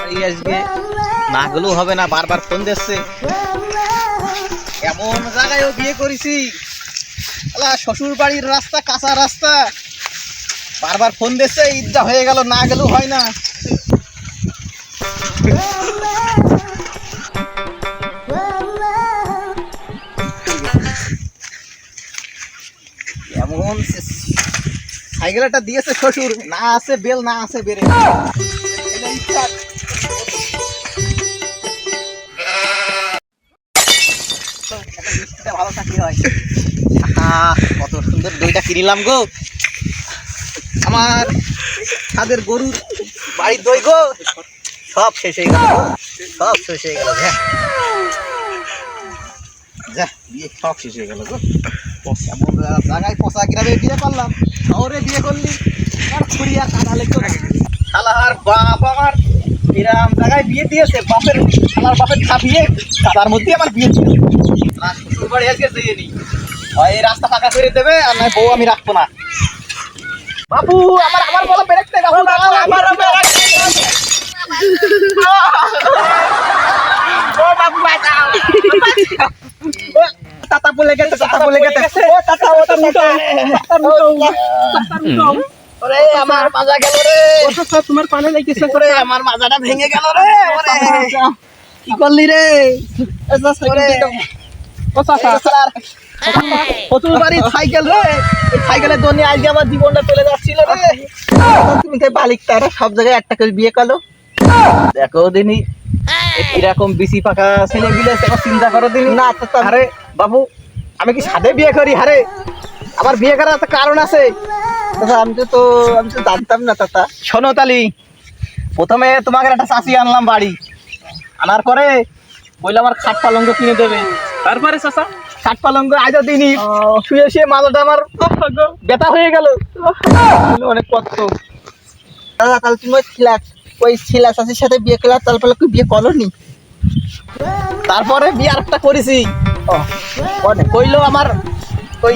বাড়ি আসবে না গেলেও হবে না, বারবার ফোন দিচ্ছে। এমন জায়গায়ও বিয়ে করেছি, শ্বশুর বাড়ির রাস্তা কাঁচা রাস্তা, বারবার ফোন দিচ্ছে, ইচ্ছা হয়ে গেল না গেলেও হয় না। এমন সাইকেলটা দিয়েছে শ্বশুর, না আছে বেল না আছে বেড়ে। ভালো চাকরি হয়। কত সুন্দর দইটা কিনলাম গো, আমার ছাদের গরুর বাড়ির দই গো, সব শেষ হয়ে গেল, সব শেষ হয়ে গেল। যা বিয়ে সব শেষ হয়ে গেল গো। এমন জায়গায় পচা গ্রামে বিয়ে করলাম, শহরে বিয়ে করলি আর ছুরিয়া কাঁদালে তো শালার বাপ আমার এরম জায়গায় বিয়ে দিয়েছে, বাপের আমার বাপের খাপিয়ে কাদার মধ্যে আমার বিয়ে দিয়েছে। শ্বশুর বাড়ি আজকে যেয়ে নি, হয় এই রাস্তা ফাঁকা করে দেবে আর নয় বউ আমি রাখবো না। বাবু আমার আমার বলো বেরেকতে বাবু, আমার ও বাবু বাঁচাও, টাটা বলে গেছে, টাটা বলে গেছে, ও টাটা ও টাটা ওরে আমার মাজা গেল রে, ওটা তোমার পানে লাগিয়েছে করে, আমার মাজাটা ভেঙে গেল রে। ওরে কি করলি রে? শ্বশুর বাড়ির সাইকেল রে, এই সাইকেলের জন্য আজকে আমার জীবনটা চলে যাচ্ছিল রে। তুমি তো বালিক তারা সব জায়গায় একটা করে বিয়ে করলো, দেখো দিনই এরকম বিসি পাকা ছেলে বিলে চিন্তা করো দিনই না। আরে বাবু আমি কি সাদে বিয়ে করি? আরে আমার বিয়ে করার একটা কারণ আছে। আমি তো জানতাম না চাচা। শোনো তালি, প্রথমে তোমাকে একটা চাষি আনলাম বাড়ি, আনার পরে বললাম আমার খাট পালঙ্গ কিনে দেবে। তারপরে চাচা খাট পালঙ্গ আজও দিনই, শুয়ে শুয়ে মাথাটা আমার ব্যথা হয়ে গেল, অনেক কষ্ট। দাদা তাহলে তুমি ওই ছিলা চাষির সাথে বিয়ে করলা, তারপরে কি বিয়ে করনি? তারপরে বিয়ে আরেকটা করেছি, কইলো আমার ওই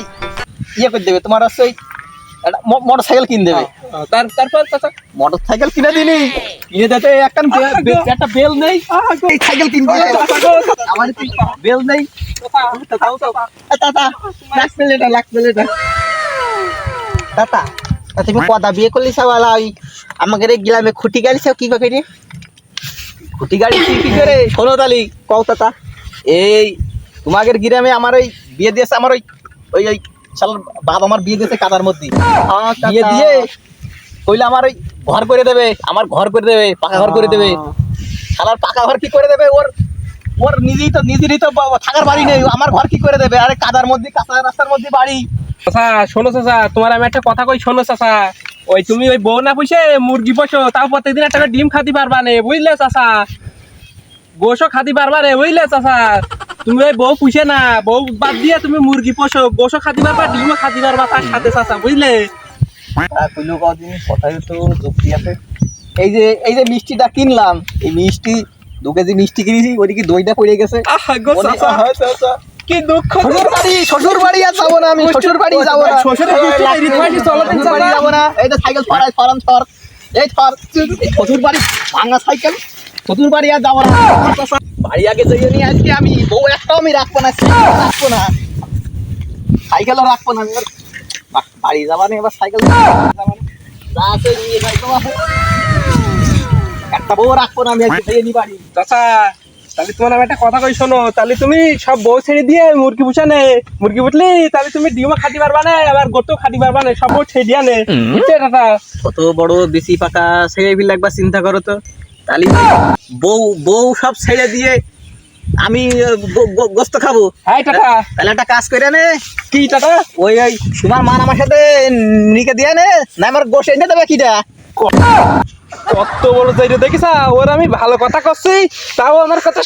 ইয়ে করে দেবে, তোমার হচ্ছে ওই একটা মোটর সাইকেল কিনে দেবে। তারপর মোটর সাইকেল কিনে দিনি, কিনে দিতে একটা বেল নেই, এই সাইকেল কিনবে আমার বেল নেই। দাদা তুমি কদা বিয়ে করলি সবালা, ওই আমাকে গ্রামে খুঁটি গাড়ি সব কি করে খুঁটি গাড়ি কি করে? শোনো তালি কও দাদা, এই তোমাদের গ্রামে আমার ওই বিয়ে দিয়েছে, আমার ওই ওই ওই শালার বাপ আমার বিয়ে দিয়েছে কাদার মধ্যে, বিয়ে দিয়ে কইলে আমার ওই ঘর করে দেবে, আমার ঘর করে দেবে, পাকা ঘর করে দেবে। শালার পাকা ঘর কি করে দেবে? ওর ওর নিজেরই তো থাকার বাড়ি নেই, আমার ঘর কি করে দেবে? আরে কাদার মধ্যে, কাঁচা রাস্তার মধ্যে বাড়ি। চাচা শোনো চাচা, তোমার আমি একটা কথা কই শোনো চাচা, ওই তুমি ওই বউ না পুষে মুরগি পোষো, তাও প্রত্যেকদিন একটা ডিম খাতে পারবা না, বুঝলে চাচা? গোশও খাতে পারবা রে, বুঝলে চাচা? তুমি ওই বউ পুষে না, বউ বাদ দিয়ে তুমি মুরগি পোষো, গোশও খাতে পারবা, ডিমও খাতে পারবা তার সাথে চাচা, বুঝলে? কথাই তো যুক্তি আছে। এই যে মিষ্টিটা কিনলাম, এই মিষ্টি 2 কেজি মিষ্টি কিনেছি, ওইদিকে দইটা পড়ে গেছে। কি দুঃখ! শ্বশুর বাড়ি আর যাবো না, আমি শ্বশুর বাড়ি যাবো না, যাবো না। এই তো সাইকেল ফরাই ফরান থর, এই থর শ্বশুর বাড়ি ভাঙা সাইকেল, শ্বশুর বাড়ি আর যাবো না। বাড়ি আগে যাইয়ে নিয়ে আজকে আমি বউ একটাও আমি রাখবো না, রাখবো না, সাইকেলও রাখবো না। বাড়ি যাবা না, এবার সাইকেল যা আছে নিয়ে যাই, একটা বউ রাখবো না আমি আজকে যাইয়ে নি বাড়ি। চাচা তাহলে তোমার আমি একটা কথা কই শোনো, তাহলে তুমি সব বউ ছেড়ে দিয়ে মুরগি পুষা নে, মুরগি পুষলি তাহলে তুমি ডিমও খাতে পারবা না, আবার গোটও খাতে পারবা না, সব বউ ছেড়ে দিয়া নে, বুঝছে দাদা? কত বড় বেশি পাকা ছেড়ে ফেলে একবার চিন্তা করো তো। তাহলে বউ সব ছেড়ে দিয়ে আমি গোস্ত খাবো? হ্যাঁ টাটা। তাহলে একটা কাজ করে নে, কি টাটা? ওই তোমার মান আমার সাথে নিকে দিয়ে নে, না আমার গোশ এনে দেবে কিটা? কত বড় যাইরে দেখিস, ওর আমি ভালো কথা করছি, তাও আমার কথা